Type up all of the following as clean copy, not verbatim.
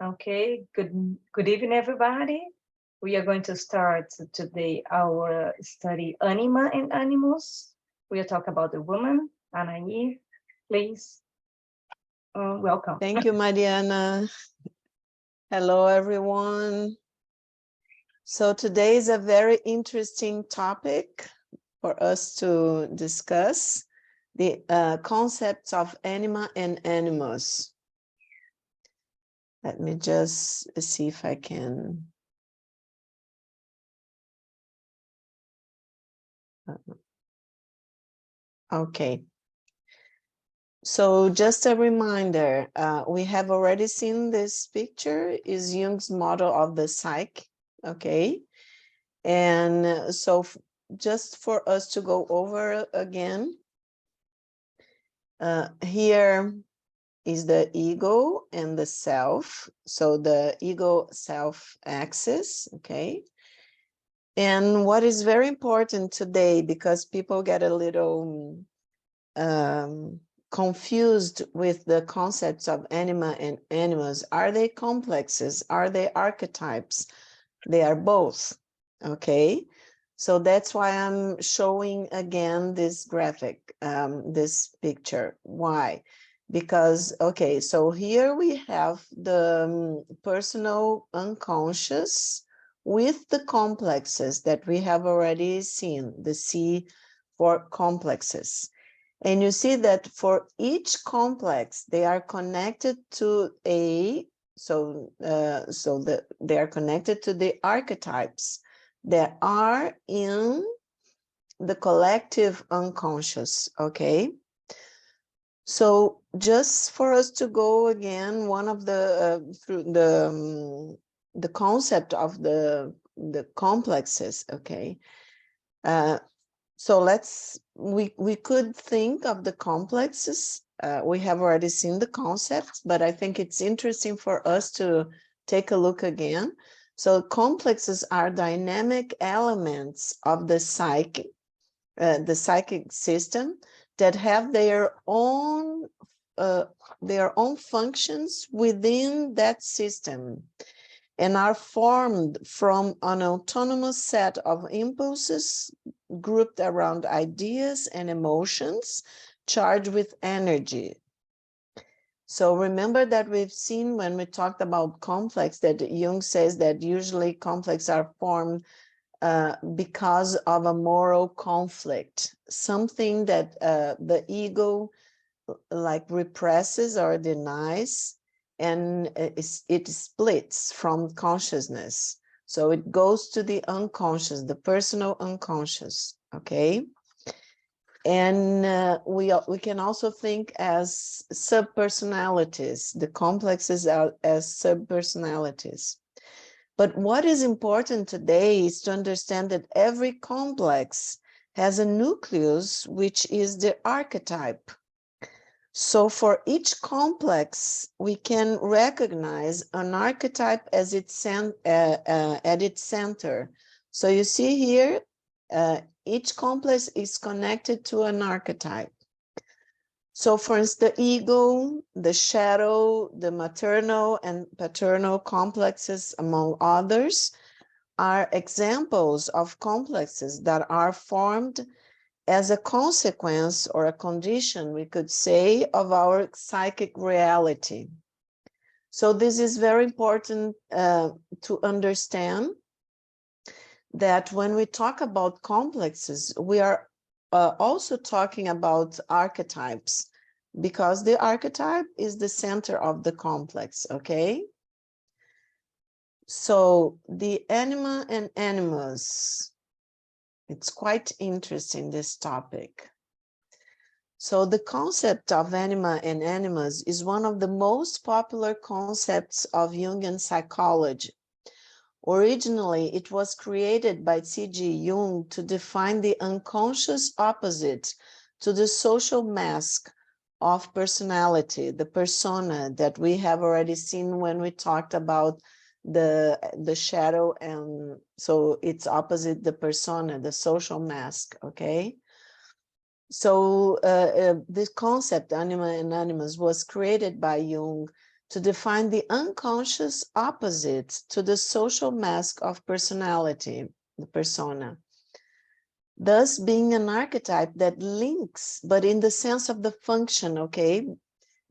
Okay, good evening, everybody. We are going to start today our study Anima and Animals. We are talking about the woman, Anani. Please, welcome. Thank you, Mariana. Hello, everyone. So today is a very interesting topic for us to discuss, the concepts of anima and animals. Let me just see if I can. Okay. So just a reminder, we have already seen this picture, is Jung's model of the psyche, okay? And so just for us to go over again, here is the ego and the self. So the ego self axis, okay? And what is very important today, because people get a little confused with the concepts of anima and animals. Are they complexes? Are they archetypes? They are both, okay? So that's why I'm showing again this graphic, this picture. Why? Because, okay, so here we have the personal unconscious with the complexes that we have already seen, the C for complexes. And you see that for each complex, they are connected to they are connected to the archetypes that are in the collective unconscious, okay? So just for us to go again, one of the through the concept of the complexes, okay? So we could think of the complexes. We have already seen the concepts, but I think it's interesting for us to take a look again. So complexes are dynamic elements of the psychic system that have their own functions within that system and are formed from an autonomous set of impulses grouped around ideas and emotions charged with energy. So remember that we've seen when we talked about complex that Jung says that usually complex are formed because of a moral conflict, something that the ego like represses or denies, and it splits from consciousness. So it goes to the unconscious, the personal unconscious, okay? And we can also think as subpersonalities, the complexes are as subpersonalities. But what is important today is to understand that every complex has a nucleus, which is the archetype. So for each complex, we can recognize an archetype as at its center. So you see here, each complex is connected to an archetype. So for instance, the ego, the shadow, the maternal and paternal complexes, among others, are examples of complexes that are formed as a consequence or a condition, we could say, of our psychic reality. So this is very important to understand that when we talk about complexes, we are also talking about archetypes, because the archetype is the center of the complex, okay? So the anima and animals, it's quite interesting, this topic. So the concept of anima and animus is one of the most popular concepts of Jungian psychology. Originally, it was created by C.G. Jung to define the unconscious opposite to the social mask of personality, the persona that we have already seen when we talked about the shadow, and so it's opposite the persona, the social mask, okay? So this concept, anima and animus, was created by Jung to define the unconscious opposite to the social mask of personality, the persona, thus being an archetype that links, but in the sense of the function, okay?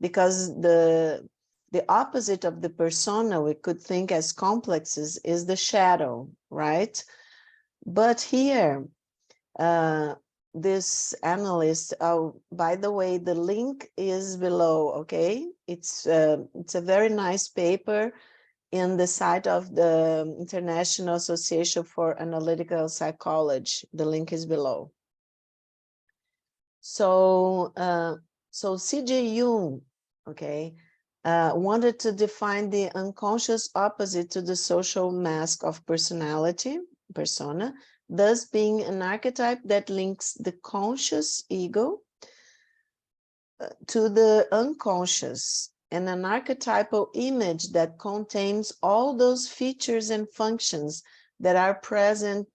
Because the opposite of the persona we could think as complexes is the shadow, right? But here, this analyst, oh, by the way, the link is below, okay? It's a very nice paper in the site of the International Association for Analytical Psychology. The link is below. So, so C.J. Jung, okay, wanted to define the unconscious opposite to the social mask of personality, persona, thus being an archetype that links the conscious ego to the unconscious, and an archetypal image that contains all those features and functions that are present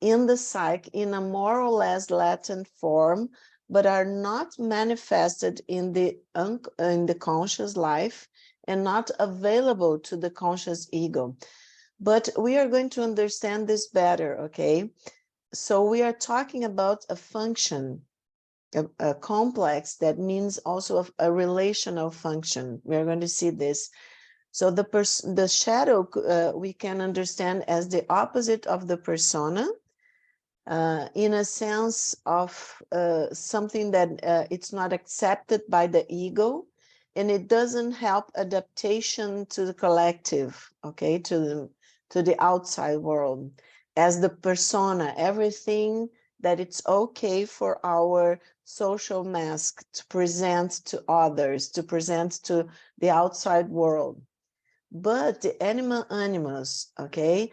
in the psyche in a more or less latent form, but are not manifested in the conscious life and not available to the conscious ego. But we are going to understand this better, okay? So we are talking about a function, a complex that means also a relational function. We are going to see this. So the shadow we can understand as the opposite of the persona, in a sense of something that it's not accepted by the ego, and it doesn't help adaptation to the collective, okay, to the outside world. As the persona, everything that it's okay for our social mask to present to others, to present to the outside world. But the animus, okay,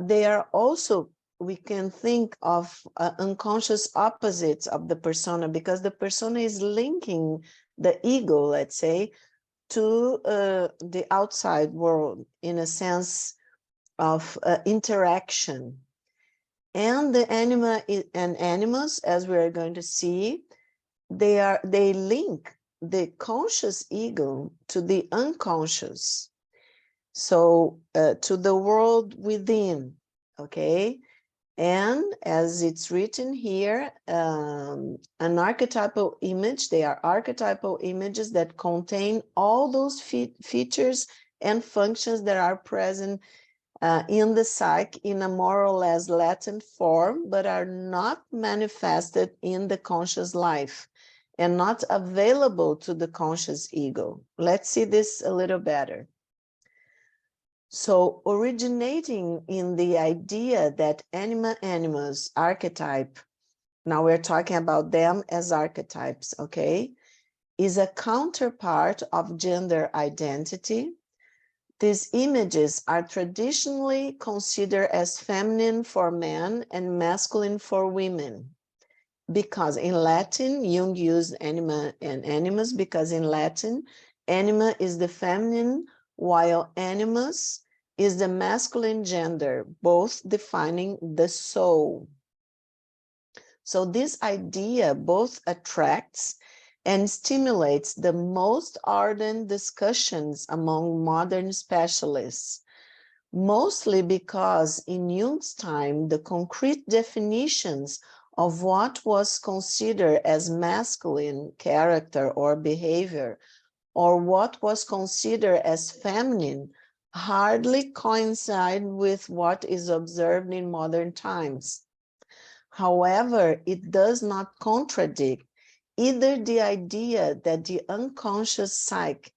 they are also, we can think of unconscious opposites of the persona, because the persona is linking the ego, let's say, to the outside world in a sense of interaction. And the anima and animus, as we are going to see, they link the conscious ego to the unconscious, so to the world within, okay? And as it's written here, an archetypal image, they are archetypal images that contain all those features and functions that are present in the psyche in a more or less latent form, but are not manifested in the conscious life and not available to the conscious ego. Let's see this a little better. So originating in the idea that anima animus archetype, now we're talking about them as archetypes, okay, is a counterpart of gender identity. These images are traditionally considered as feminine for men and masculine for women, because in Latin, Jung used anima and animus, because in Latin, anima is the feminine, while animus is the masculine gender, both defining the soul. So this idea both attracts and stimulates the most ardent discussions among modern specialists, mostly because in Jung's time, the concrete definitions of what was considered as masculine character or behavior, or what was considered as feminine, hardly coincide with what is observed in modern times. However, it does not contradict either the idea that the unconscious psyche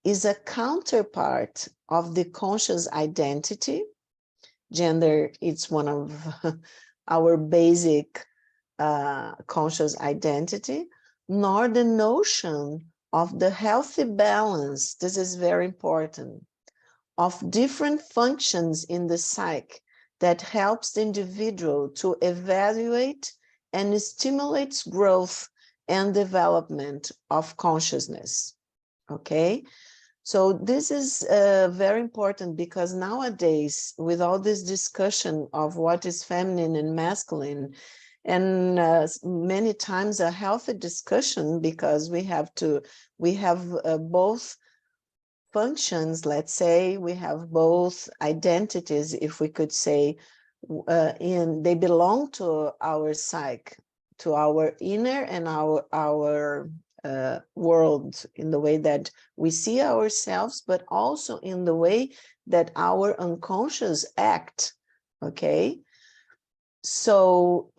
is a counterpart of the conscious identity. Gender, it's one of our basic conscious identity, nor the notion of the healthy balance, this is very important, of different functions in the psyche that helps the individual to evaluate and stimulates growth and development of consciousness, okay? So this is very important, because nowadays, with all this discussion of what is feminine and masculine, and many times a healthy discussion, because we have both functions, let's say we have both identities, if we could say, they belong to our psyche, to our inner and our world, in the way that we see ourselves, but also in the way that our unconscious act. Okay, so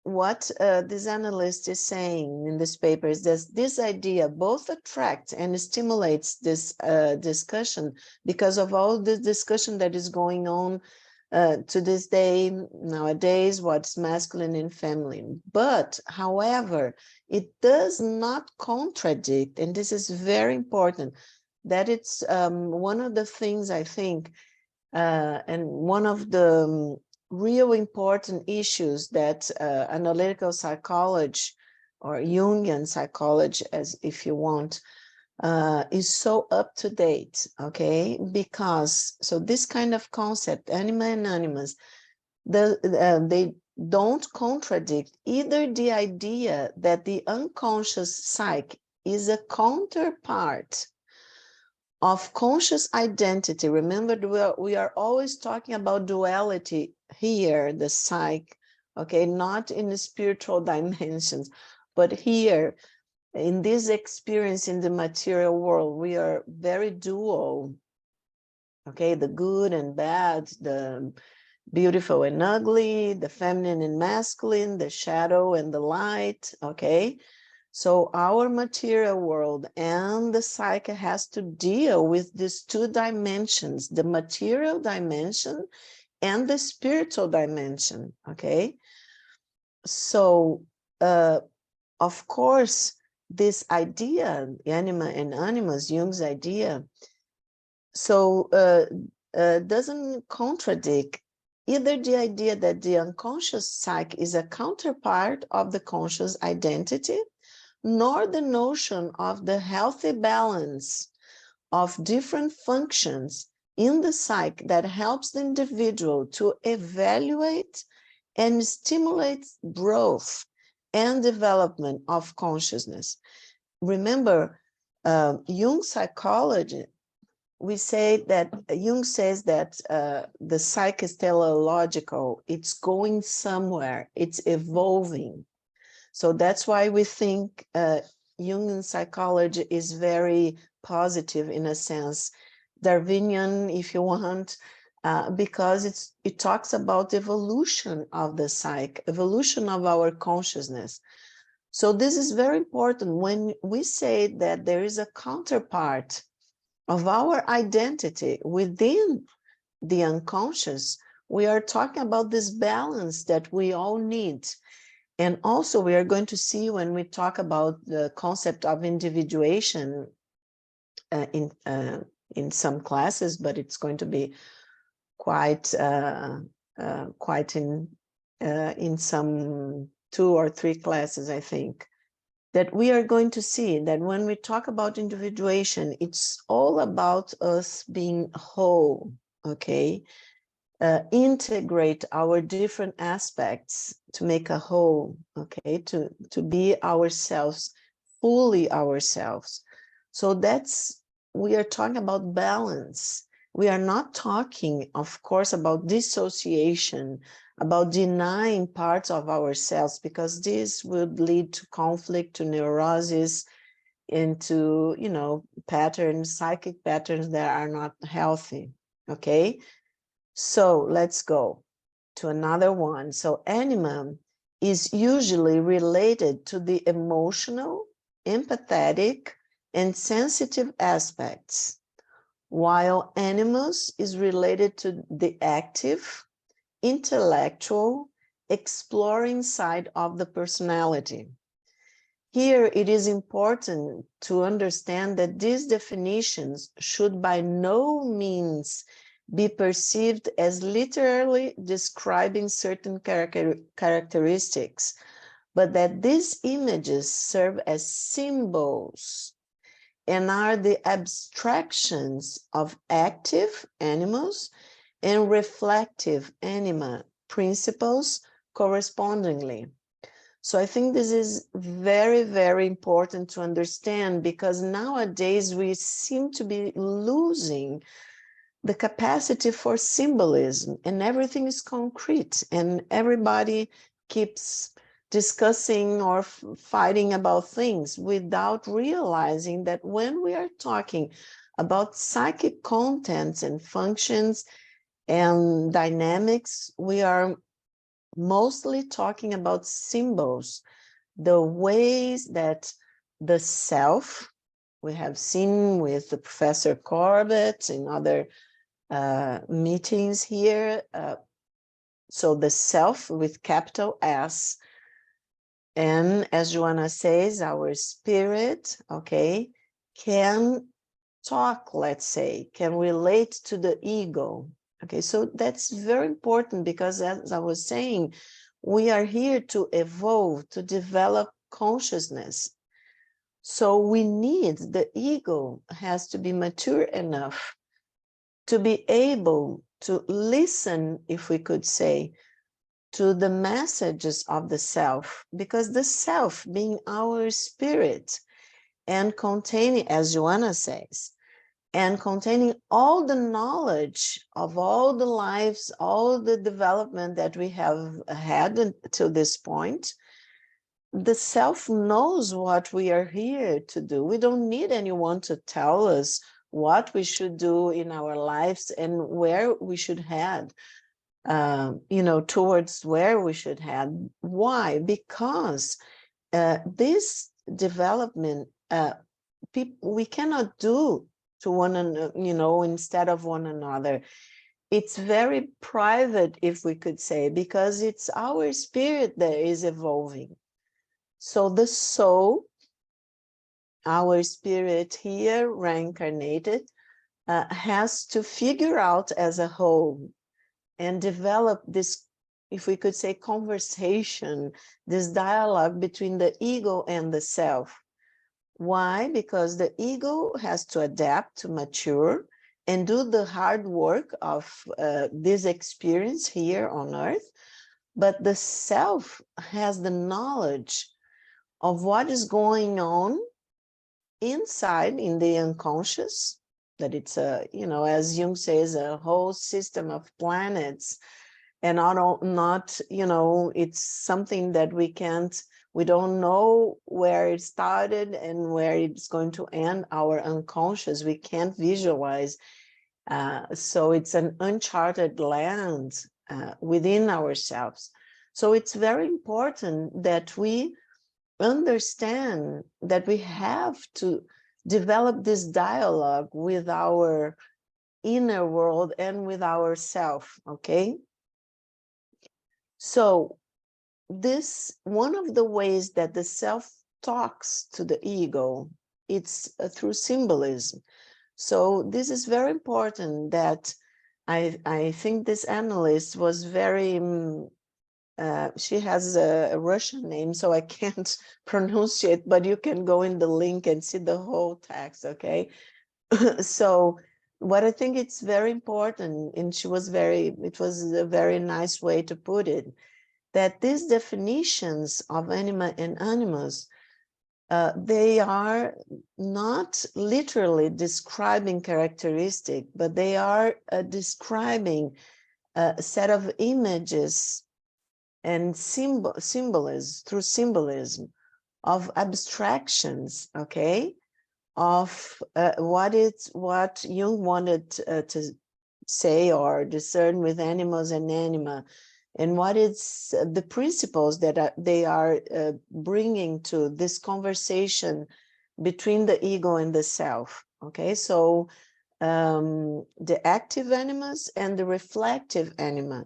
what this analyst is saying in this paper is that this idea both attracts and stimulates this discussion, because of all the discussion that is going on to this day, nowadays, what's masculine and feminine. But, however, it does not contradict, and this is very important, that it's one of the things I think, and one of the real important issues that analytical psychology, or Jungian psychology, as if you want, is so up to date, okay? Because, so this kind of concept, anima and animus, they don't contradict either the idea that the unconscious psyche is a counterpart of conscious identity. Remember, we are always talking about duality here, the psyche, okay, not in the spiritual dimensions, but here in this experience in the material world, we are very dual, okay, the good and bad, the beautiful and ugly, the feminine and masculine, the shadow and the light, okay? So our material world and the psyche has to deal with these two dimensions, the material dimension and the spiritual dimension, okay? So, of course, this idea, anima and animus, Jung's idea, so doesn't contradict either the idea that the unconscious psyche is a counterpart of the conscious identity, nor the notion of the healthy balance of different functions in the psyche that helps the individual to evaluate and stimulate growth and development of consciousness. Remember, Jung psychology, we say that Jung says that the psyche is teleological, it's going somewhere, it's evolving. So that's why we think Jungian psychology is very positive in a sense, Darwinian, if you want, because it talks about evolution of the psyche, evolution of our consciousness. So this is very important when we say that there is a counterpart of our identity within the unconscious. We are talking about this balance that we all need. And also we are going to see when we talk about the concept of individuation in some classes, but it's going to be quite in some 2 or 3 classes, I think, that we are going to see that when we talk about individuation, it's all about us being whole, okay? Integrate our different aspects to make a whole, okay? To be ourselves, fully ourselves. So we are talking about balance. We are not talking, of course, about dissociation, about denying parts of ourselves, because this would lead to conflict, to neurosis, into, patterns, psychic patterns that are not healthy, okay? So let's go to another one. So anima is usually related to the emotional, empathetic, and sensitive aspects, while animus is related to the active, intellectual, exploring side of the personality. Here, it is important to understand that these definitions should by no means be perceived as literally describing certain characteristics, but that these images serve as symbols and are the abstractions of active animals and reflective anima principles correspondingly. So I think this is very, very important to understand, because nowadays we seem to be losing the capacity for symbolism, and everything is concrete, and everybody keeps discussing or fighting about things without realizing that when we are talking about psychic contents and functions and dynamics, we are mostly talking about symbols, the ways that the self, we have seen with the Professor Corbett and other meetings here. So the self with capital S, and as Joanna says, our spirit, okay, can talk, let's say, can relate to the ego. Okay, so that's very important, because as I was saying, we are here to evolve, to develop consciousness. So we need, the ego has to be mature enough to be able to listen, if we could say, to the messages of the self, because the self being our spirit and containing, as Joanna says, and containing all the knowledge of all the lives, all the development that we have had until this point, the self knows what we are here to do. We don't need anyone to tell us what we should do in our lives and where we should head, towards where we should head. Why? Because this development, we cannot do to one another, instead of one another. It's very private, if we could say, because it's our spirit that is evolving. So the soul, our spirit here reincarnated, has to figure out as a whole and develop this, if we could say, conversation, this dialogue between the ego and the self. Why? Because the ego has to adapt, to mature, and do the hard work of this experience here on earth. But the self has the knowledge of what is going on inside in the unconscious, that it's as Jung says, a whole system of planets, and not it's something that we don't know where it started and where it's going to end. Our unconscious, we can't visualize. So it's an uncharted land within ourselves. So it's very important that we understand that we have to develop this dialogue with our inner world and with ourself, okay? So this, one of the ways that the self talks to the ego, it's through symbolism. So this is very important, that I think this analyst was very, she has a Russian name, so I can't pronounce it, but you can go in the link and see the whole text, okay? So what I think it's very important, and it was a very nice way to put it, that these definitions of anima and animus, they are not literally describing characteristic, but they are describing a set of images and symbolism, through symbolism, of abstractions, okay, of what Jung wanted to say or discern with animals and anima, and what is the principles that they are bringing to this conversation between the ego and the self, okay? So the active animas and the reflective anima.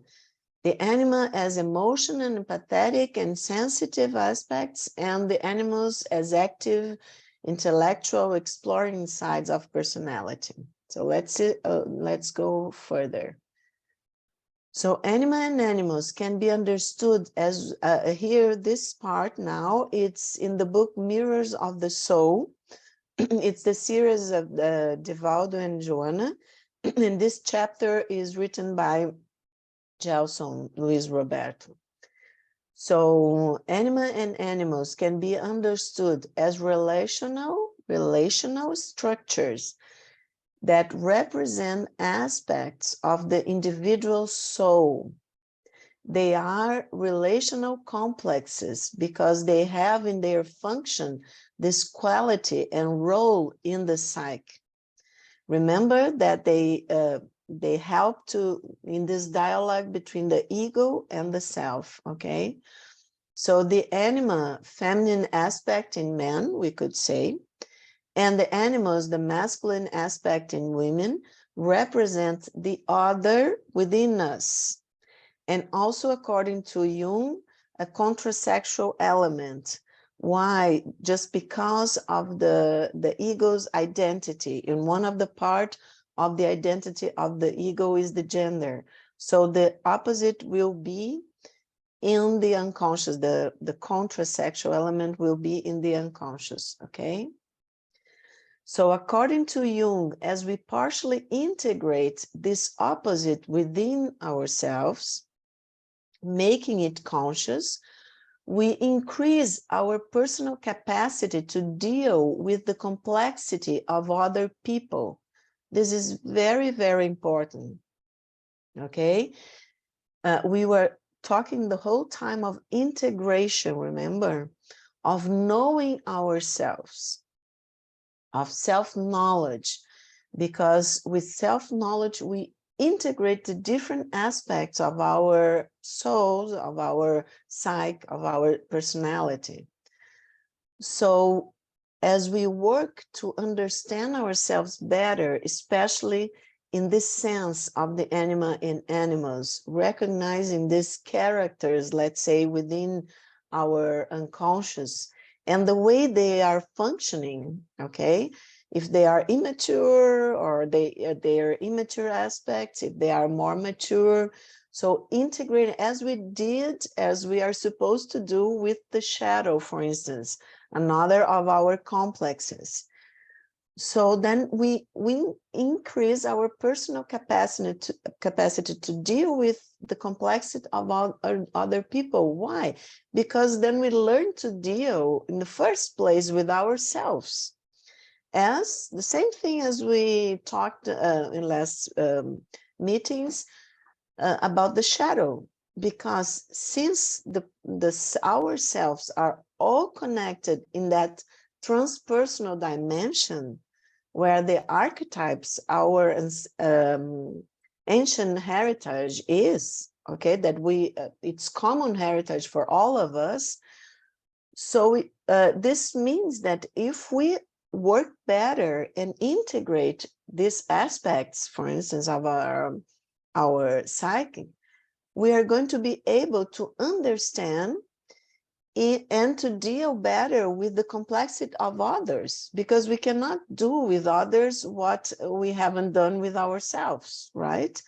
The anima as emotion and empathetic and sensitive aspects, and the animals as active, intellectual, exploring sides of personality. So let's go further. So anima and animus can be understood as, here, this part now, it's in the book Mirrors of the Soul. It's the series of Divaldo and Joanna. And this chapter is written by Gelson Luis Roberto. So anima and animals can be understood as relational structures that represent aspects of the individual soul. They are relational complexes because they have in their function this quality and role in the psyche. Remember that they help to in this dialogue between the ego and the self, okay? So the anima, feminine aspect in men, we could say, and the animals, the masculine aspect in women, represent the other within us. And also, according to Jung, a contrasexual element. Why? Just because of the ego's identity. In one of the part of the identity of the ego is the gender. So the opposite will be in the unconscious. The contrasexual element will be in the unconscious, okay? So according to Jung, as we partially integrate this opposite within ourselves, making it conscious, we increase our personal capacity to deal with the complexity of other people. This is very, very important, okay? We were talking the whole time of integration, remember, of knowing ourselves, of self-knowledge, because with self-knowledge, we integrate the different aspects of our souls, of our psyche, of our personality. So as we work to understand ourselves better, especially in this sense of the anima in animals, recognizing these characters, let's say, within our unconscious and the way they are functioning, okay? If they are immature or they are immature aspects, if they are more mature. So integrate as we are supposed to do with the shadow, for instance, another of our complexes. So then we increase our personal capacity to deal with the complexity of other people. Why? Because then we learn to deal in the first place with ourselves. As the same thing as we talked in last meetings about the shadow, because since our selves are all connected in that transpersonal dimension, where the archetypes, our ancient heritage is, okay, that it's common heritage for all of us. So this means that if we work better and integrate these aspects, for instance, of our psyche, we are going to be able to understand it and to deal better with the complexity of others, because we cannot do with others what we haven't done with ourselves, right?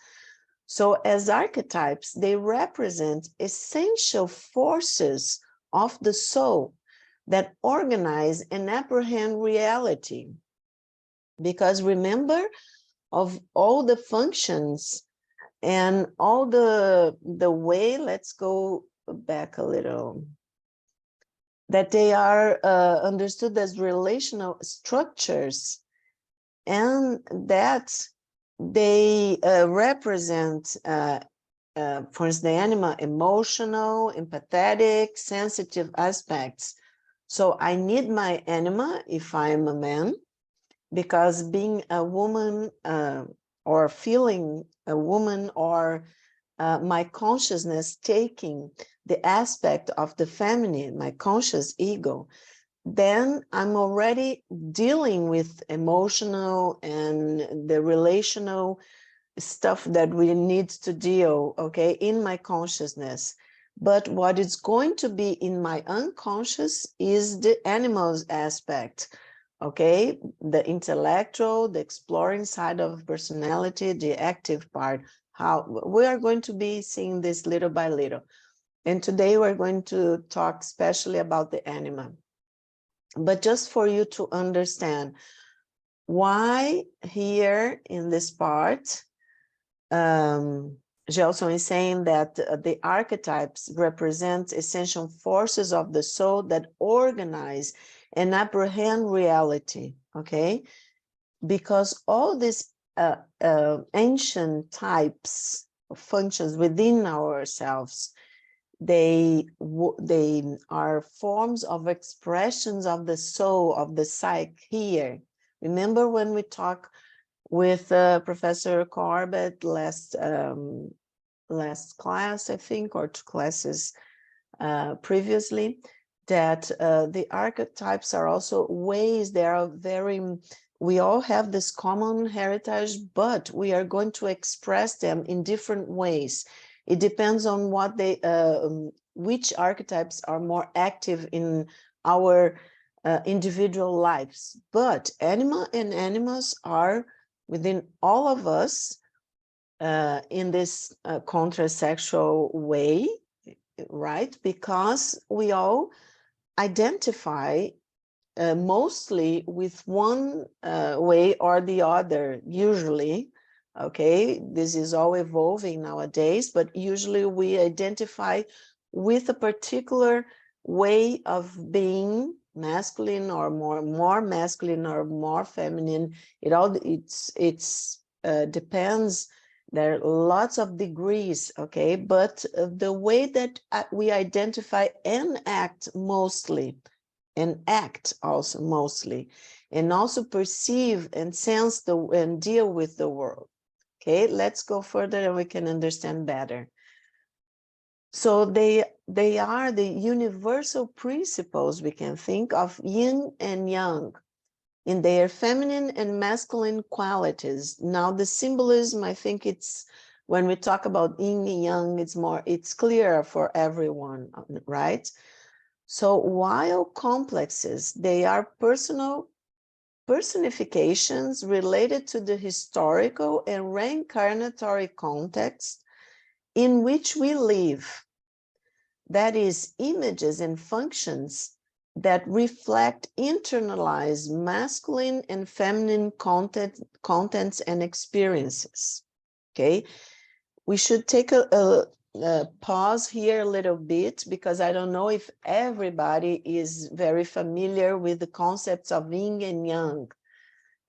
So as archetypes, they represent essential forces of the soul that organize and apprehend reality. Because remember, of all the functions and all the way, let's go back a little, that they are understood as relational structures, and that they represent, for instance, the anima, emotional, empathetic, sensitive aspects. So I need my anima if I'm a man, because being a woman or feeling a woman, or my consciousness taking the aspect of the feminine, my conscious ego, then I'm already dealing with emotional and the relational stuff that we need to deal, okay, in my consciousness. But what is going to be in my unconscious is the animals aspect, okay, the intellectual, the exploring side of personality, the active part. How we are going to be seeing this little by little. And today we're going to talk especially about the anima. But just for you to understand why here in this part, Gelson is saying that the archetypes represent essential forces of the soul that organize and apprehend reality, okay? Because all these ancient types of functions within ourselves, they are forms of expressions of the soul, of the psyche here. Remember when we talked with Professor Corbett last class, I think, or 2 classes previously, that the archetypes are also ways, they are very, we all have this common heritage, but we are going to express them in different ways. It depends on what they, which archetypes are more active in our individual lives. But anima and animals are within all of us in this contrasexual way, right? Because we all identify mostly with one way or the other, usually. Okay, this is all evolving nowadays, but usually we identify with a particular way of being masculine or more masculine or more feminine. It all depends. There are lots of degrees, okay, but the way that we identify and act mostly, and act also mostly, and also perceive and sense and deal with the world. Okay, let's go further and we can understand better. So they are the universal principles we can think of yin and yang in their feminine and masculine qualities. Now the symbolism, I think it's, when we talk about yin and yang, it's clearer for everyone, right? So while complexes, they are personifications related to the historical and reincarnatory context in which we live. That is, images and functions that reflect internalized masculine and feminine contents and experiences. Okay, we should take a pause here a little bit, because I don't know if everybody is very familiar with the concepts of yin and yang.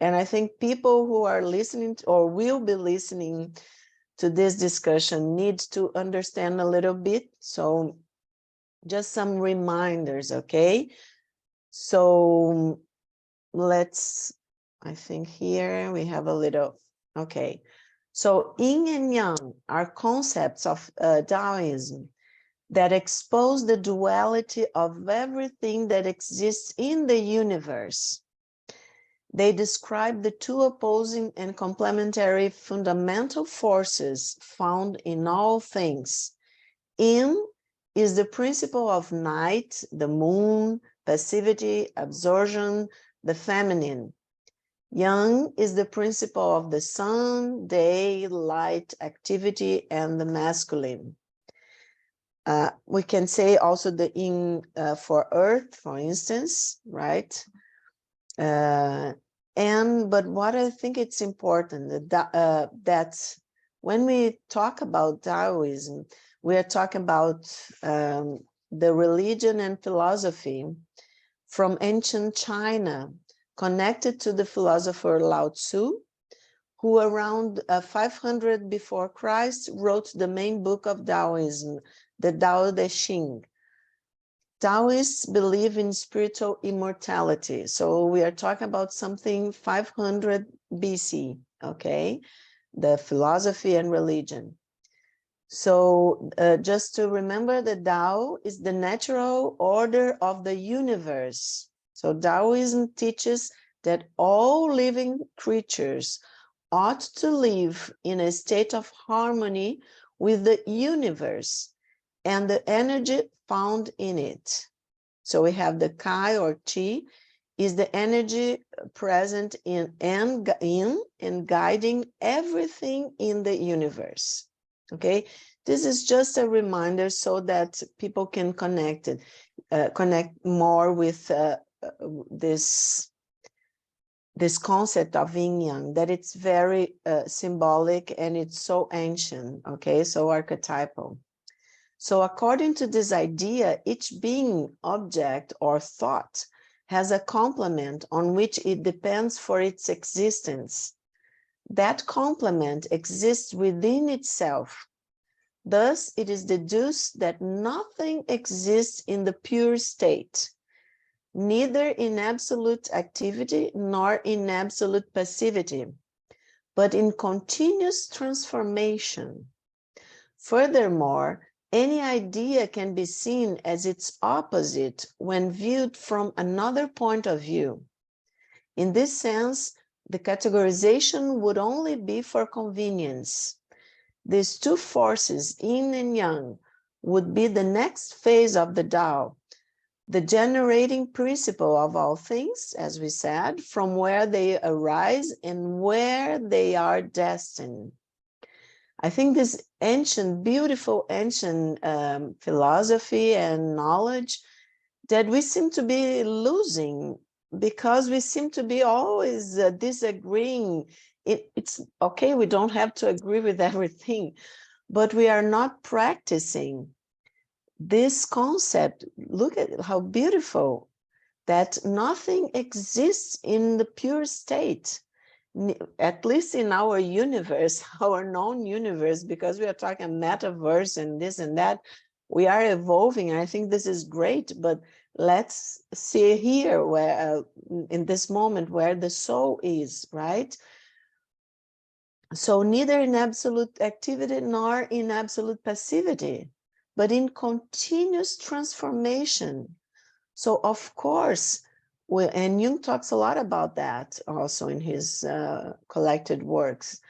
And I think people who are listening to, or will be listening to this discussion need to understand a little bit. So just some reminders, okay? So let's, I think here we have a little, okay. So yin and yang are concepts of Taoism that expose the duality of everything that exists in the universe. They describe the two opposing and complementary fundamental forces found in all things. Yin is the principle of night, the moon, passivity, absorption, the feminine. Yang is the principle of the sun, day, light, activity, and the masculine. We can say also the yin for earth, for instance, right? But what I think it's important that when we talk about Taoism, we are talking about the religion and philosophy from ancient China, connected to the philosopher Lao Tzu, who around 500 before Christ wrote the main book of Taoism, the Tao Te Ching. Taoists believe in spiritual immortality. So we are talking about something 500 BC, okay? The philosophy and religion. So just to remember, the Tao is the natural order of the universe. So Taoism teaches that all living creatures ought to live in a state of harmony with the universe and the energy found in it. So we have the Kai or Qi is the energy present in and guiding everything in the universe. Okay, this is just a reminder so that people can connect more with this this concept of yin yang, that it's very symbolic and it's so ancient, okay, so archetypal. So according to this idea, each being, object, or thought has a complement on which it depends for its existence. That complement exists within itself. Thus, it is deduced that nothing exists in the pure state, neither in absolute activity nor in absolute passivity, but in continuous transformation. Furthermore, any idea can be seen as its opposite when viewed from another point of view. In this sense, the categorization would only be for convenience. These two forces, yin and yang, would be the next phase of the Tao, the generating principle of all things, as we said, from where they arise and where they are destined. I think this ancient, beautiful ancient philosophy and knowledge that we seem to be losing because we seem to be always disagreeing. It's okay, we don't have to agree with everything, but we are not practicing this concept. Look at how beautiful that nothing exists in the pure state, at least in our universe, our known universe, because we are talking metaverse and this and that. We are evolving, and I think this is great, but let's see here where in this moment where the soul is, right? So neither in absolute activity nor in absolute passivity, but in continuous transformation. So of course, and Jung talks a lot about that also in his collected works.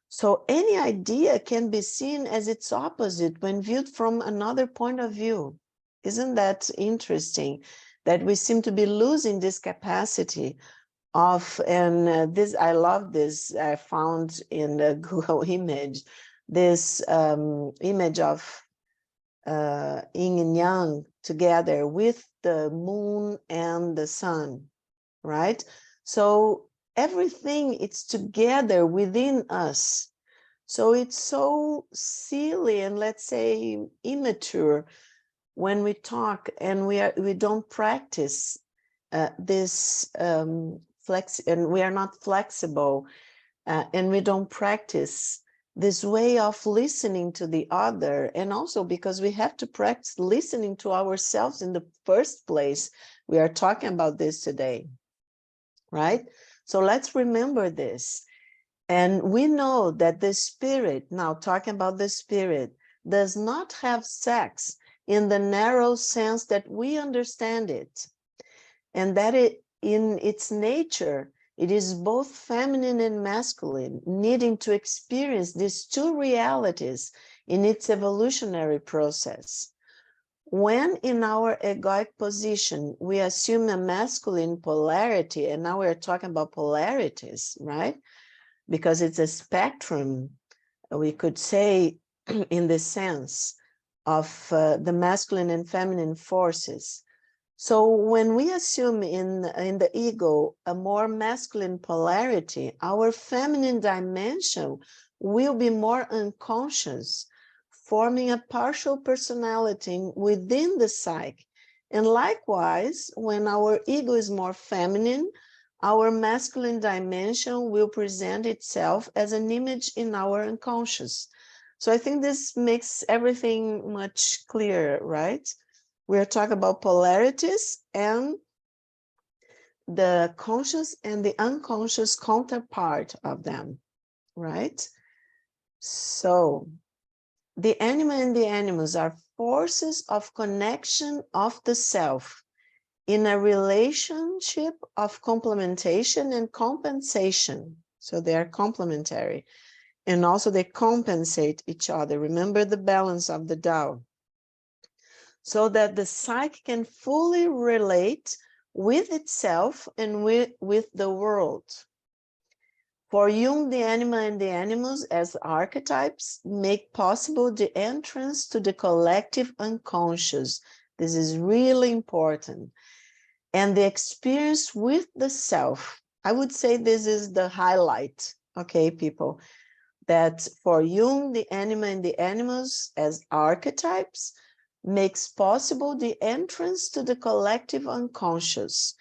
So any idea can be seen as its opposite when viewed from another point of view. Isn't that interesting? That we seem to be losing this capacity of, and this, I love this, I found in the Google image, this image of yin and yang together with the moon and the sun, right? So everything it's together within us. So it's so silly and, let's say, immature when we talk and we don't practice this and we are not flexible and we don't practice this way of listening to the other, and also because we have to practice listening to ourselves in the first place. We are talking about this today, right? So let's remember this. And we know that the spirit, now talking about the spirit, does not have sex in the narrow sense that we understand it, and that it, in its nature, it is both feminine and masculine, needing to experience these two realities in its evolutionary process. When in our egoic position, we assume a masculine polarity, and now we're talking about polarities, right? Because it's a spectrum, we could say, in the sense of the masculine and feminine forces. So when we assume in the ego a more masculine polarity, our feminine dimension will be more unconscious, forming a partial personality within the psyche. And likewise, when our ego is more feminine, our masculine dimension will present itself as an image in our unconscious. So I think this makes everything much clearer, right? We're talking about polarities and the conscious and the unconscious counterpart of them, right? So the anima and the animus are forces of connection of the self in a relationship of complementation and compensation. So they are complementary, and also they compensate each other. Remember the balance of the Tao, so that the psyche can fully relate with itself and with the world. For Jung, the anima and the animus as archetypes make possible the entrance to the collective unconscious. This is really important. And the experience with the self, I would say this is the highlight, okay, people, that for Jung, the anima and the animals as archetypes makes possible the entrance to the collective unconscious.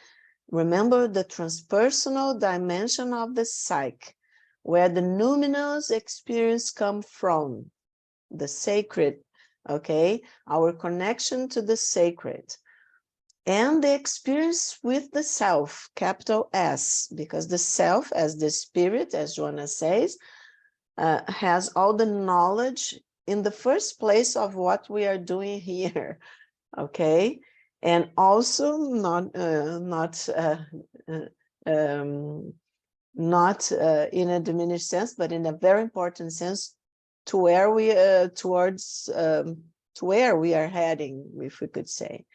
Remember the transpersonal dimension of the psyche, where the numinous experience comes from, the sacred, okay, our connection to the sacred, and the experience with the self, capital S, because the self, as the spirit, as Joanna says, has all the knowledge in the first place of what we are doing here, okay? And also not in a diminished sense, but in a very important sense, to where we to where we are heading, if we could say.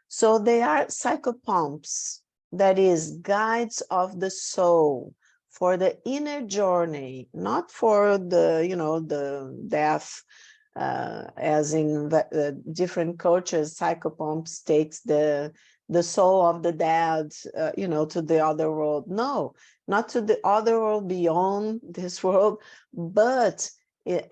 So they are psychopomps, that is, guides of the soul for the inner journey, not for the, you know, the death, as in different cultures. Psychopomps takes the soul of the dead, you know, to the other world. No, not to the other world beyond this world, but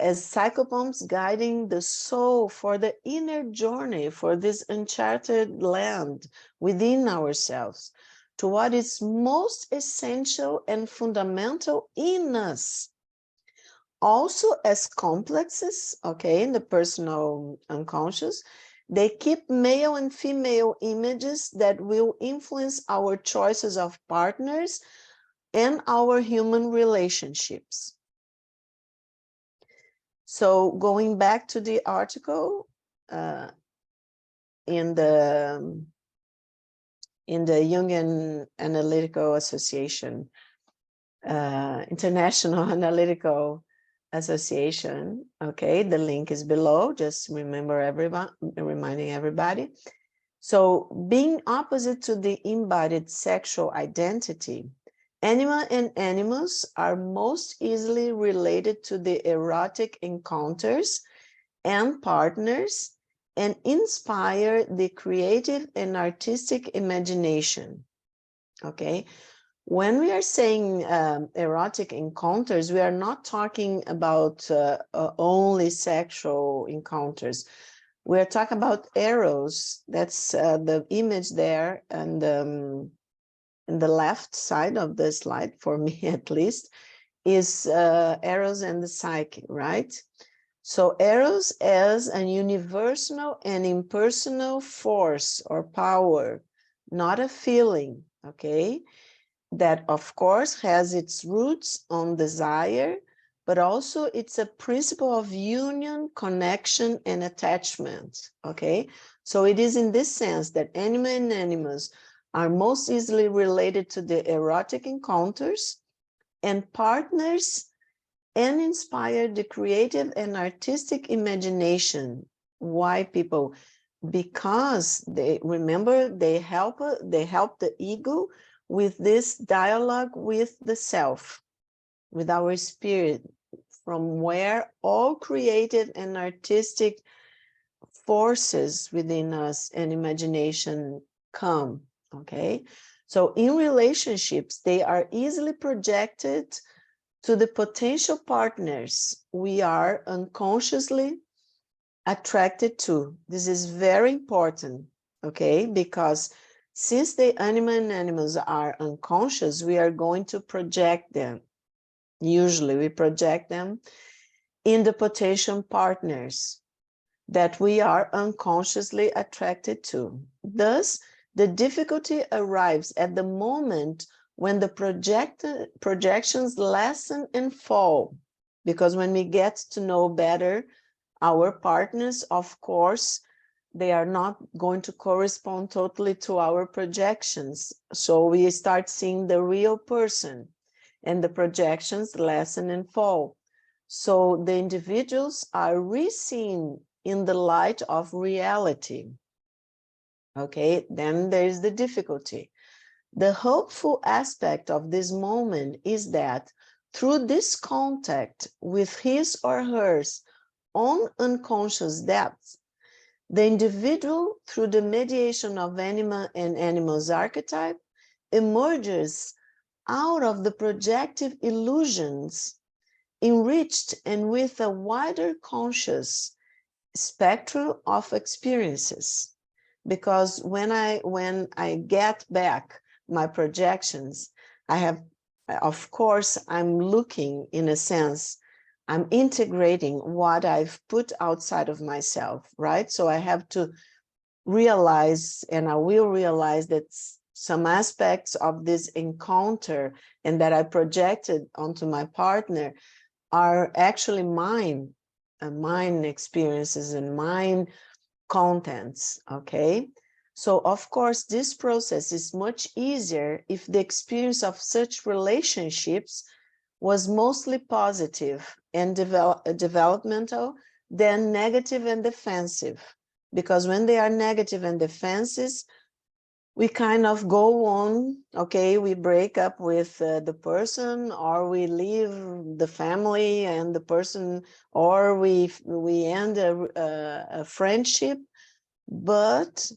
as psychopomps guiding the soul for the inner journey, for this uncharted land within ourselves, to what is most essential and fundamental in us. Also as complexes, okay, in the personal unconscious, they keep male and female images that will influence our choices of partners and our human relationships. So going back to the article in the Jungian Analytical Association, International Analytical Association, okay, the link is below, just remember everyone, reminding everybody. So being opposite to the embodied sexual identity, anima and animus are most easily related to the erotic encounters and partners and inspire the creative and artistic imagination, okay? When we are saying erotic encounters, we are not talking about only sexual encounters. We are talking about eros. That's the image there, and in the left side of the slide, for me at least, is eros and the psyche, right? So eros as an universal and impersonal force or power, not a feeling, okay? That of course has its roots on desire, but also it's a principle of union, connection, and attachment, okay? So it is in this sense that anima and animus are most easily related to the erotic encounters and partners, and inspire the creative and artistic imagination. Why, people? Because they, remember, they help the ego with this dialogue with the self, with our spirit, from where all creative and artistic forces within us and imagination come, okay? So in relationships, they are easily projected to the potential partners we are unconsciously attracted to. This is very important, okay? Because since the anima and animals are unconscious, we are going to project them. Usually we project them in the potential partners that we are unconsciously attracted to. Thus, the difficulty arrives at the moment when the projections lessen and fall, because when we get to know better our partners, of course, they are not going to correspond totally to our projections. So we start seeing the real person, and the projections lessen and fall. So the individuals are re-seen in the light of reality. Okay, then there is the difficulty. The hopeful aspect of this moment is that through this contact with his or hers own unconscious depths, the individual, through the mediation of anima and animals archetype, emerges out of the projective illusions, enriched and with a wider conscious spectrum of experiences. Because when I get back my projections, I have, of course, I'm looking, in a sense, I'm integrating what I've put outside of myself, right? So I have to realize, and I will realize, that some aspects of this encounter and that I projected onto my partner are actually mine, mine experiences and mine contents, okay? So of course, this process is much easier if the experience of such relationships was mostly positive and developmental than negative and defensive. Because when they are negative and defensive, we kind of go on, okay, we break up with the person, or we leave the family and the person, or we end a friendship. But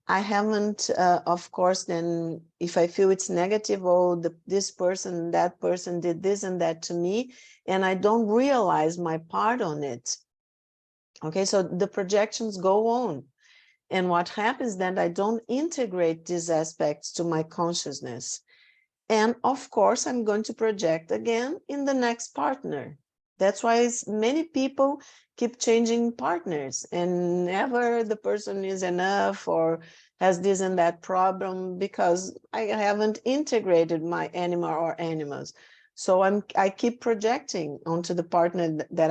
I haven't, of course, then if I feel it's negative, oh, this person, that person did this and that to me, and I don't realize my part on it. Okay, so the projections go on. And what happens then, I don't integrate these aspects to my consciousness. And of course, I'm going to project again in the next partner. That's why many people keep changing partners, and never the person is enough or has this and that problem, because I haven't integrated my anima or animals. So I keep projecting onto the partner that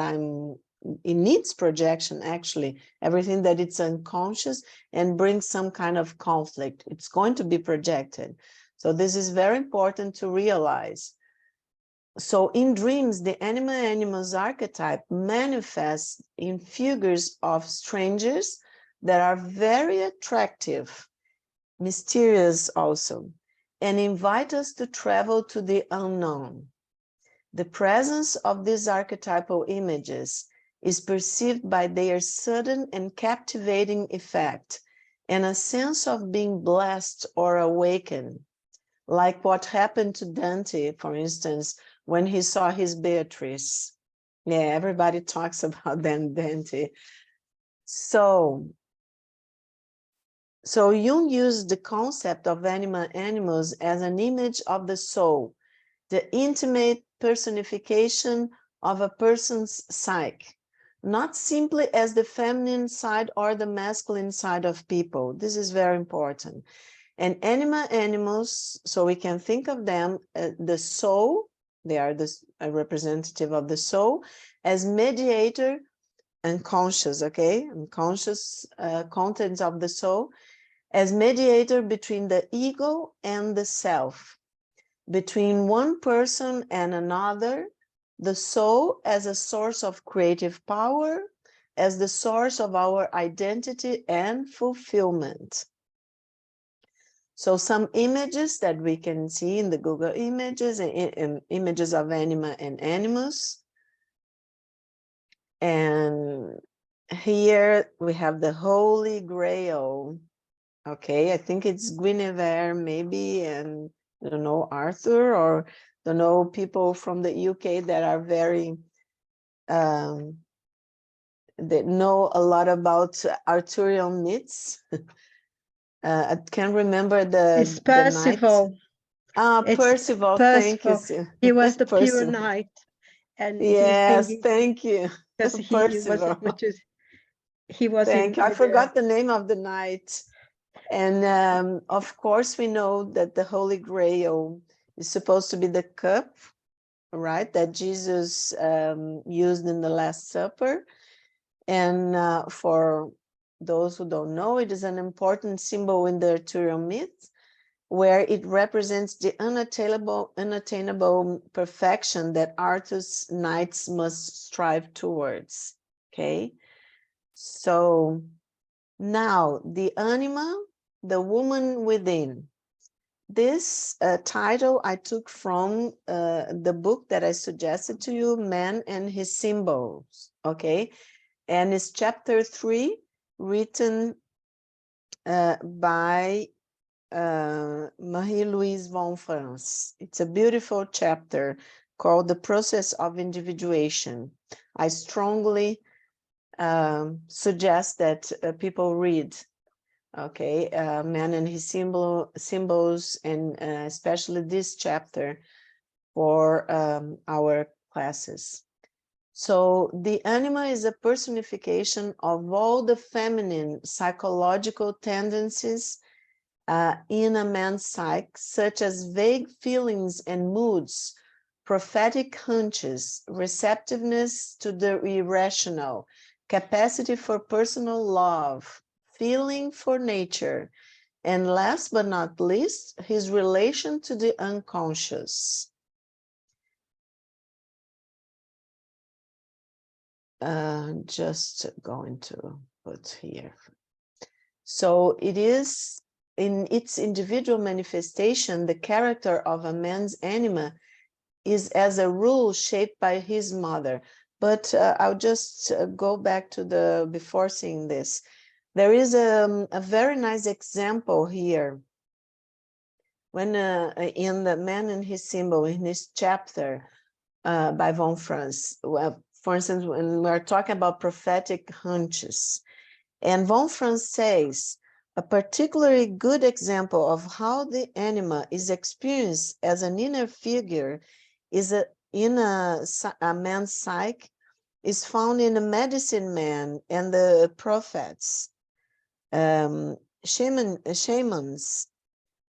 it needs projection, actually, everything that it's unconscious and brings some kind of conflict. It's going to be projected. So this is very important to realize. So in dreams, the anima-animus archetype manifests in figures of strangers that are very attractive, mysterious also, and invite us to travel to the unknown. The presence of these archetypal images is perceived by their sudden and captivating effect, and a sense of being blessed or awakened, like what happened to Dante, for instance, when he saw his Beatrice. Yeah, everybody talks about Dante. So Jung used the concept of anima animus as an image of the soul, the intimate personification of a person's psyche, not simply as the feminine side or the masculine side of people. This is very important. And anima animus, so we can think of them, the soul, they are a representative of the soul, as mediator and conscious, okay, and conscious contents of the soul, as mediator between the ego and the self, between one person and another, the soul as a source of creative power, as the source of our identity and fulfillment. So some images that we can see in the Google images, and images of anima and animus. And here we have the Holy Grail. Okay, I think it's Guinevere maybe, and I don't know, Arthur, or don't know, people from the UK that are very, that know a lot about Arthurian myths. I can't remember It's the knight. Percival. It's Percival, thank you, Percival. He was the pure Percival. knight, and he's Yes, thinking thank you, because he was, Percival. which is he was Thank you. I in the forgot the name of the knight. And of course, we know that the Holy Grail is supposed to be the cup, right, that Jesus used in the Last Supper. And for those who don't know, it is an important symbol in the Arthurian myth, where it represents the unattainable perfection that Arthur's knights must strive towards. Okay, so now the anima, the woman within. This title I took from the book that I suggested to you, Man and His Symbols, okay? And it's chapter 3, written by Marie-Louise von France. It's a beautiful chapter called The Process of Individuation. I strongly suggest that people read, okay, Man and His Symbols, and especially this chapter for our classes. So the anima is a personification of all the feminine psychological tendencies in a man's psyche, such as vague feelings and moods, prophetic hunches, receptiveness to the irrational, capacity for personal love, feeling for nature, and last but not least, his relation to the unconscious. Just going to put here. So it is in its individual manifestation, the character of a man's anima is as a rule shaped by his mother. But I'll just go back to the before seeing this. There is a very nice example here. When in the Man and His Symbol, in this chapter by von France, for instance, when we're talking about prophetic hunches, and von France says, a particularly good example of how the anima is experienced as an inner figure is in a man's psyche is found in the medicine man and the prophets, shamans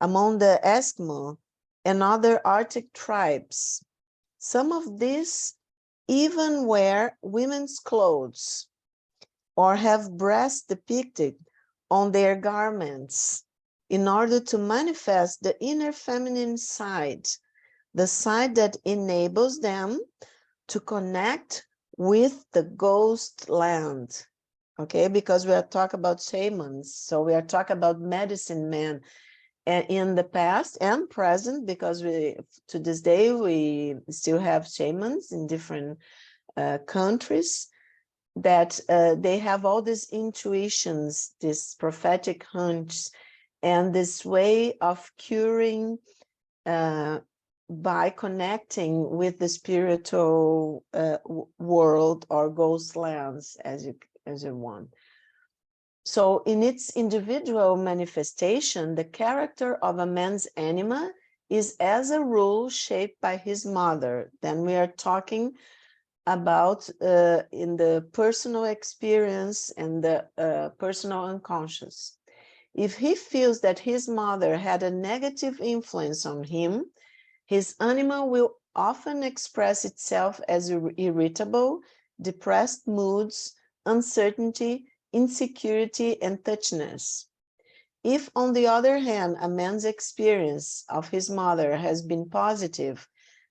among the Eskimo and other Arctic tribes. Some of these even wear women's clothes or have breasts depicted on their garments in order to manifest the inner feminine side, the side that enables them to connect with the ghost land. Okay, because we are talking about shamans, so we are talking about medicine men in the past and present, because we to this day we still have shamans in different countries that they have all these intuitions, these prophetic hunches, and this way of curing by connecting with the spiritual world or ghost lands, as you want. So in its individual manifestation, the character of a man's anima is as a rule shaped by his mother. Then we are talking about in the personal experience and the personal unconscious. If he feels that his mother had a negative influence on him, his anima will often express itself as irritable, depressed moods, uncertainty, insecurity, and touchiness. If, on the other hand, a man's experience of his mother has been positive,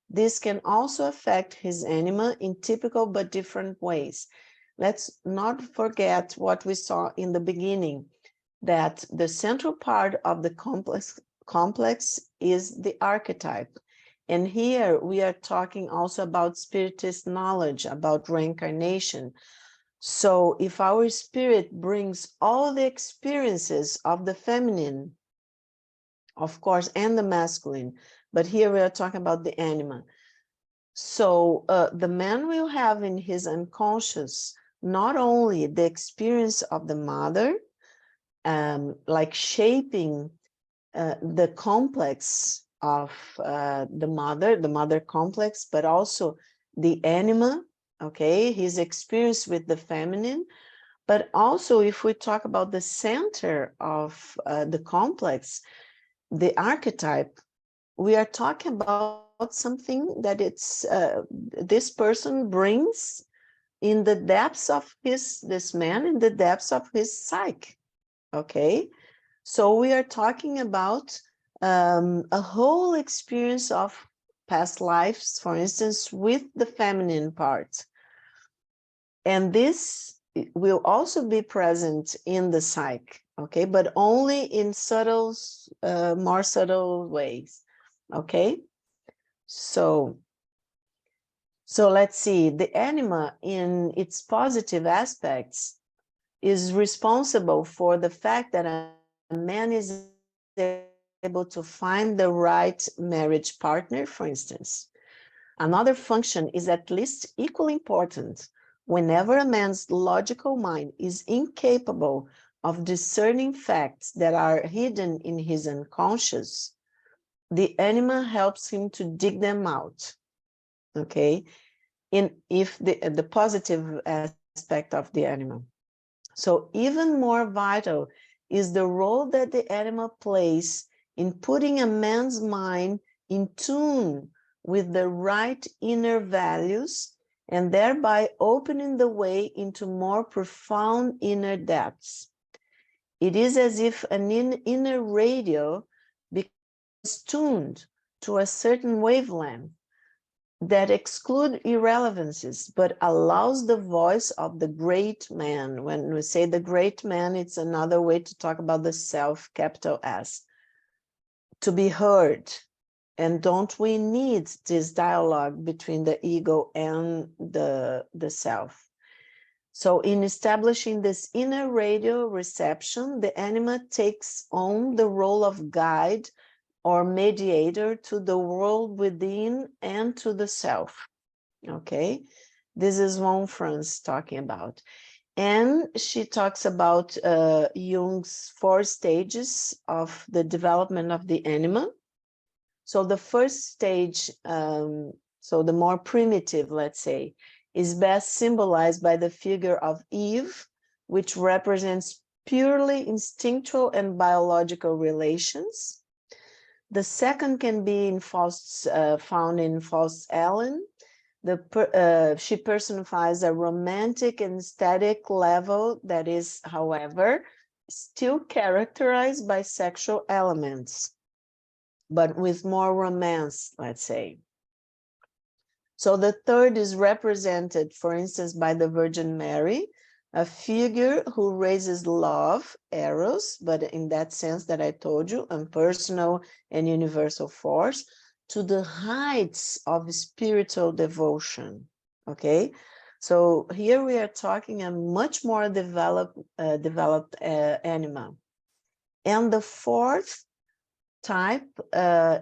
this can also affect his anima in typical but different ways. Let's not forget what we saw in the beginning, that the central part of the complex is the archetype. And here we are talking also about spiritist knowledge, about reincarnation. So if our spirit brings all the experiences of the feminine, of course, and the masculine, but here we are talking about the anima. So the man will have in his unconscious not only the experience of the mother, like shaping the complex of the mother complex, but also the anima, okay, his experience with the feminine. But also, if we talk about the center of the complex, the archetype, we are talking about something that it's this person brings in the depths of this man, in the depths of his psyche. Okay, so we are talking about a whole experience of past lives, for instance, with the feminine part. And this will also be present in the psyche, okay, but only in subtle, more subtle ways, okay? So let's see, the anima in its positive aspects is responsible for the fact that a man is able to find the right marriage partner, for instance. Another function is at least equally important. Whenever a man's logical mind is incapable of discerning facts that are hidden in his unconscious, the anima helps him to dig them out. Okay, if the positive aspect of the anima. So even more vital is the role that the anima plays in putting a man's mind in tune with the right inner values and thereby opening the way into more profound inner depths. It is as if an inner radio becomes tuned to a certain wavelength that exclude irrelevancies, but allows the voice of the great man. When we say the great man, it's another way to talk about the self, capital S, to be heard. And don't we need this dialogue between the ego and the self? So in establishing this inner radio reception, the anima takes on the role of guide or mediator to the world within and to the self. Okay, this is von Franz talking about. And she talks about Jung's 4 stages of the development of the anima. So the first stage, so the more primitive, let's say, is best symbolized by the figure of Eve, which represents purely instinctual and biological relations. The second can be found in Faust's Ellen. She personifies a romantic and aesthetic level that is, however, still characterized by sexual elements, but with more romance, let's say. So the third is represented, for instance, by the Virgin Mary, a figure who raises love, eros, but in that sense that I told you, impersonal and universal force, to the heights of spiritual devotion. Okay, so here we are talking a much more developed anima. And the fourth type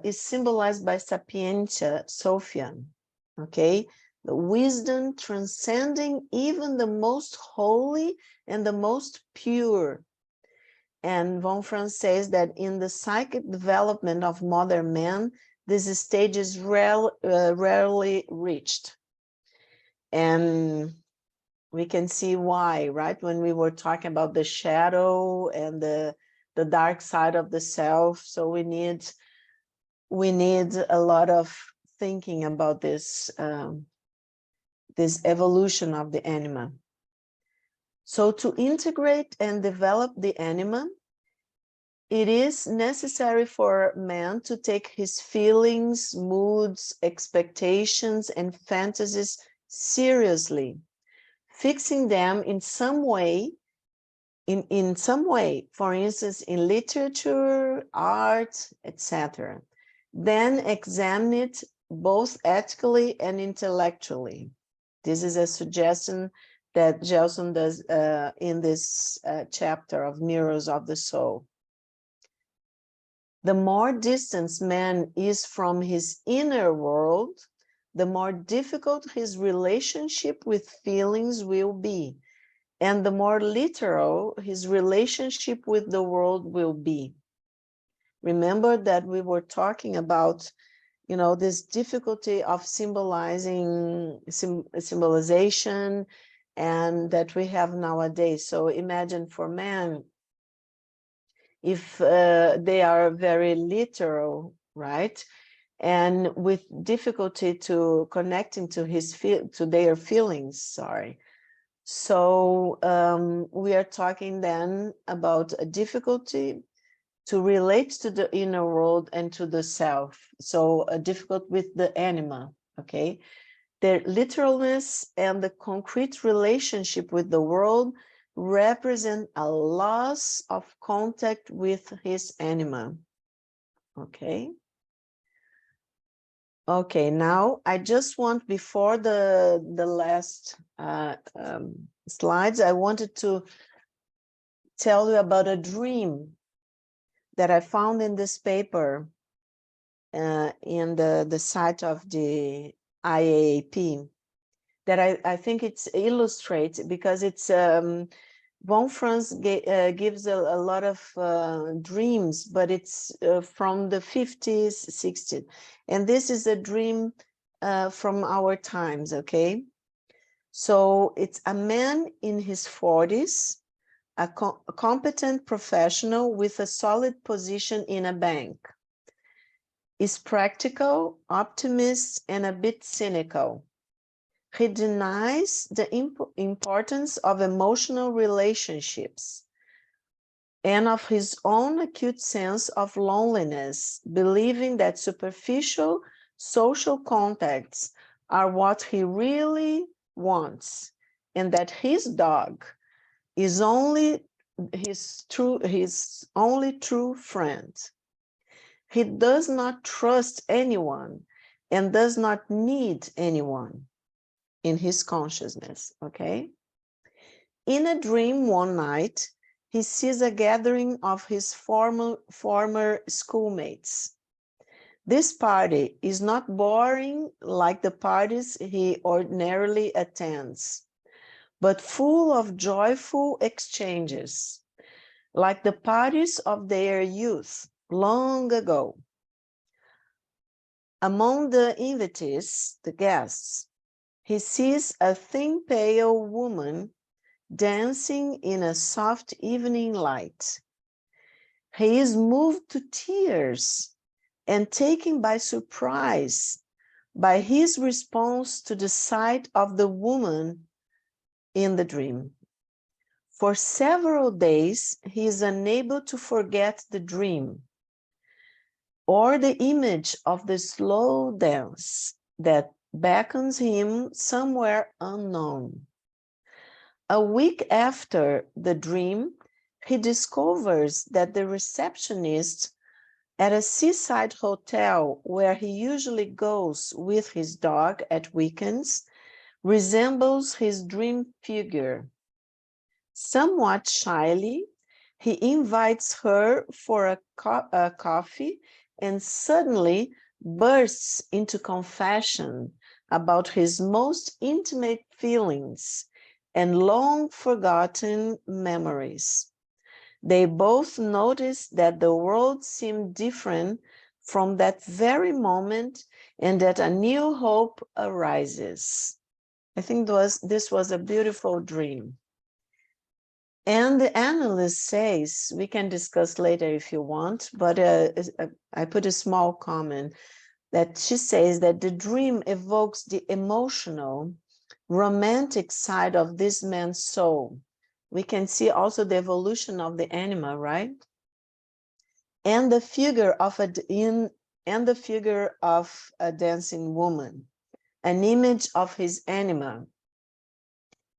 is symbolized by Sapientia Sophia. Okay, the wisdom transcending even the most holy and the most pure. And von Franz says that in the psychic development of modern man, this stage is rarely reached. And we can see why, right? When we were talking about the shadow and the dark side of the self. So we need a lot of thinking about this, this evolution of the anima. So to integrate and develop the anima, it is necessary for man to take his feelings, moods, expectations, and fantasies seriously, fixing them in some way, for instance, in literature, art, etc. Then examine it both ethically and intellectually. This is a suggestion that Gelson does in this chapter of Mirrors of the Soul. The more distant man is from his inner world, the more difficult his relationship with feelings will be, and the more literal his relationship with the world will be. Remember that we were talking about, you know, this difficulty of symbolization and that we have nowadays. So imagine for man, if they are very literal, right? And with difficulty to connecting to their feelings, sorry. So we are talking then about a difficulty to relate to the inner world and to the self. So difficult with the anima, okay? Their literalness and the concrete relationship with the world represent a loss of contact with his anima, okay? Okay, now I just want, before the last slides, I wanted to tell you about a dream that I found in this paper in the site of the IAAP that I think it's illustrates because it's Von Franz gives a lot of dreams, but it's from the 50s, 60s. And this is a dream from our times, okay? So it's a man in his 40s, a competent professional with a solid position in a bank. Is practical, optimist, and a bit cynical. He denies the importance of emotional relationships and of his own acute sense of loneliness, believing that superficial social contacts are what he really wants, and that his dog is only his only true friend. He does not trust anyone and does not need anyone in his consciousness, okay? In a dream one night, he sees a gathering of his former schoolmates. This party is not boring like the parties he ordinarily attends, but full of joyful exchanges, like the parties of their youth long ago. Among the invitees, the guests, he sees a thin, pale woman dancing in a soft evening light. He is moved to tears and taken by surprise by his response to the sight of the woman in the dream. For several days, he is unable to forget the dream or the image of the slow dance that beckons him somewhere unknown. A week after the dream, he discovers that the receptionist at a seaside hotel where he usually goes with his dog at weekends resembles his dream figure. Somewhat shyly, he invites her for a coffee and suddenly bursts into confession about his most intimate feelings and long forgotten memories. They both notice that the world seemed different from that very moment and that a new hope arises. I think this was a beautiful dream. And the analyst says, we can discuss later if you want, but I put a small comment that she says that the dream evokes the emotional, romantic side of this man's soul. We can see also the evolution of the anima, right? And the figure of a dancing woman, an image of his anima,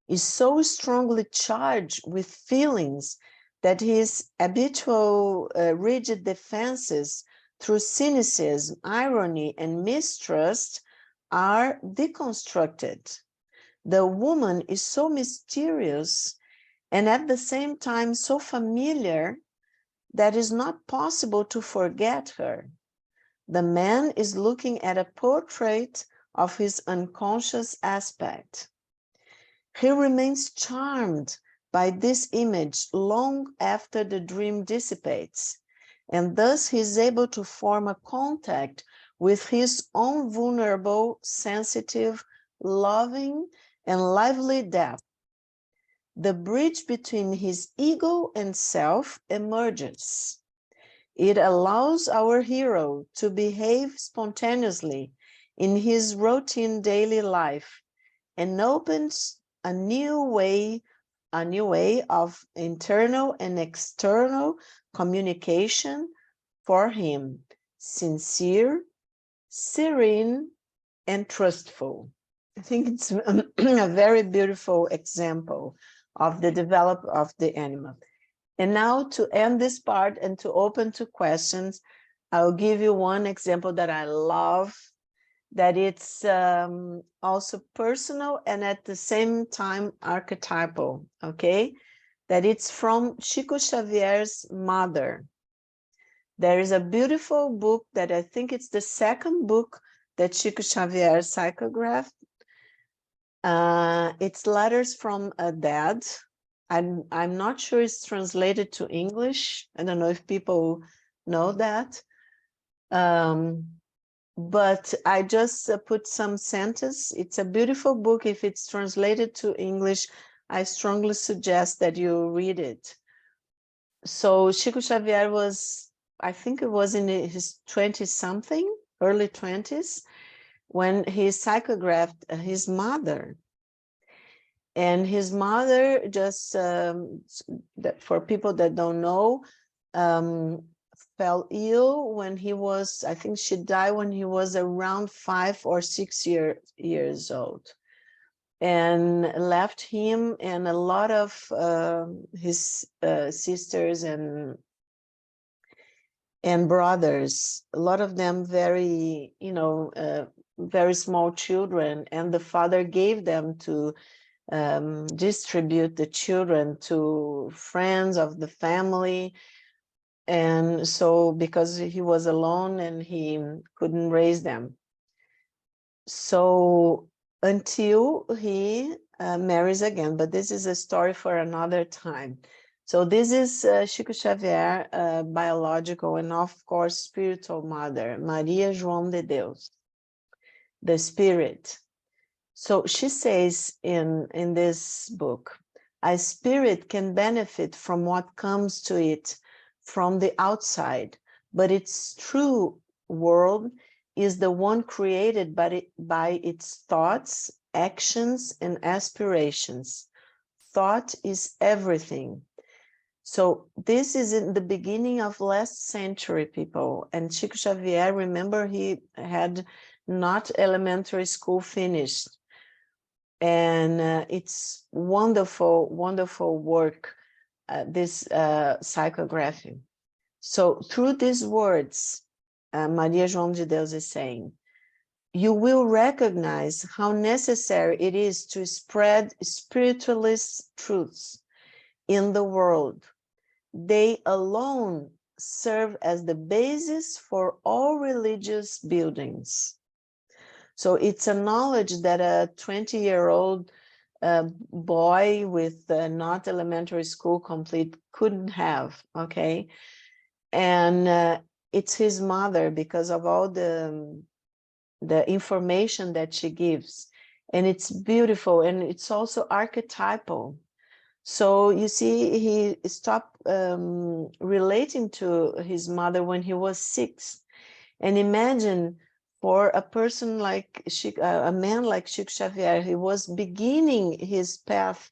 is so strongly charged with feelings that his habitual rigid defenses through cynicism, irony, and mistrust are deconstructed. The woman is so mysterious and at the same time so familiar that it's not possible to forget her. The man is looking at a portrait of his unconscious aspect. He remains charmed by this image long after the dream dissipates, and thus he is able to form a contact with his own vulnerable, sensitive, loving, and lively depth. The bridge between his ego and self emerges. It allows our hero to behave spontaneously in his routine daily life and opens a new way of internal and external communication for him, sincere, serene, and trustful. I think it's a very beautiful example of the development of the anima. And now to end this part and to open to questions, I'll give you one example that I love, that it's also personal and at the same time archetypal, okay? That it's from Chico Xavier's mother. There is a beautiful book that I think it's the second book that Chico Xavier psychographed. It's Letters from a Dad. I'm not sure it's translated to English. I don't know if people know that. But I just put some sentence. It's a beautiful book. If it's translated to English, I strongly suggest that you read it. So Chico Xavier was, I think it was in his 20-something, early 20s, when he psychographed his mother. And his mother just, for people that don't know, fell ill when he was, I think she died when he was around 5 or 6 years old, and left him and a lot of his sisters and brothers, a lot of them very, very small children, and the father gave them to distribute the children to friends of the family. And so because he was alone and he couldn't raise them, so until he marries again, but this is a story for another time. So this is Chico Xavier, biological and of course spiritual mother, Maria João de Deus, the spirit. So she says in this book, a spirit can benefit from what comes to it from the outside, but its true world is the one created by its thoughts, actions, and aspirations. Thought is everything. So this is in the beginning of last century, people. And Chico Xavier, remember, he had not elementary school finished. And it's wonderful, wonderful work, this psychography. So through these words, Maria João de Deus is saying, you will recognize how necessary it is to spread spiritualist truths in the world. They alone serve as the basis for all religious buildings. So it's a knowledge that a 20-year-old boy with not elementary school complete couldn't have, okay? And it's his mother, because of all the information that she gives. And it's beautiful, and it's also archetypal. So you see, he stopped relating to his mother when he was 6. And imagine, for a person like a man like Chico Xavier, he was beginning his path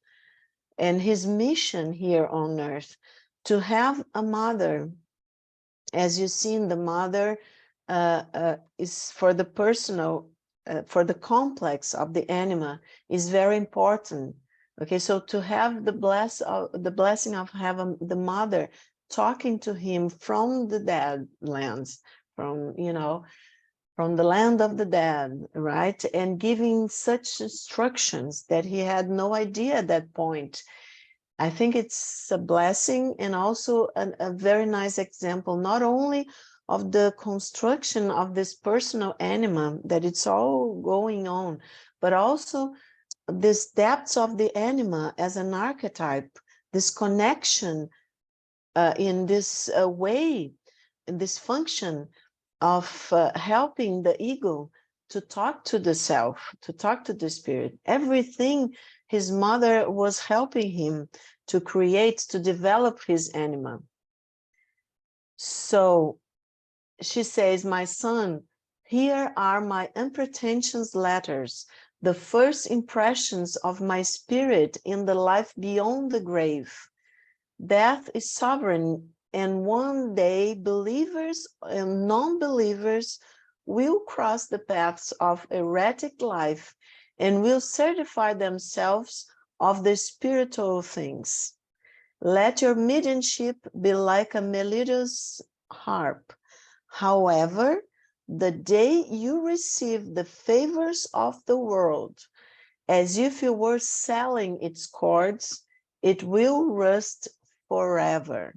and his mission here on earth, to have a mother. As you've seen, the mother is for the personal, for the complex of the anima, is very important. Okay, so to have the blessing of having the mother talking to him from the dead lands, from from the land of the dead, right? And giving such instructions that he had no idea at that point. I think it's a blessing, and also a very nice example, not only of the construction of this personal anima, that it's all going on, but also this depths of the anima as an archetype, this connection in this way, in this function of helping the ego to talk to the self, to talk to the spirit. Everything his mother was helping him to create, to develop his anima. So she says, my son, here are my unpretentious letters, the first impressions of my spirit in the life beyond the grave. Death is sovereign, and one day believers and non-believers will cross the paths of erratic life and will certify themselves of the spiritual things. Let your mediumship be like a melodious harp. However, the day you receive the favors of the world, as if you were selling its chords, it will rust forever.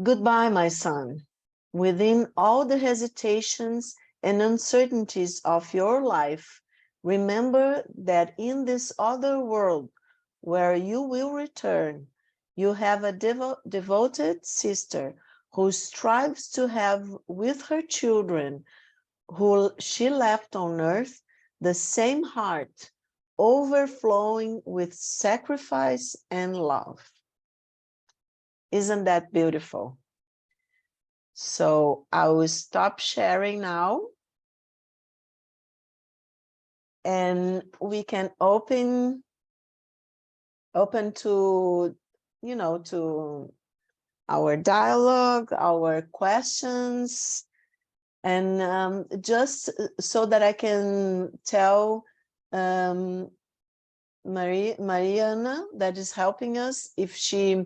Goodbye, my son. Within all the hesitations and uncertainties of your life, remember that in this other world where you will return, you have a devoted sister who strives to have with her children who she left on earth the same heart overflowing with sacrifice and love. Isn't that beautiful? So I will stop sharing now, and we can open to, to our dialogue, our questions, and just so that I can tell Mariana, that is helping us, if she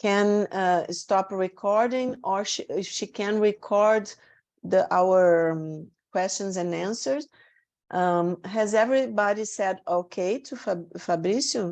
can stop recording, or if she can record our questions and answers. Has everybody said okay to Fabrício?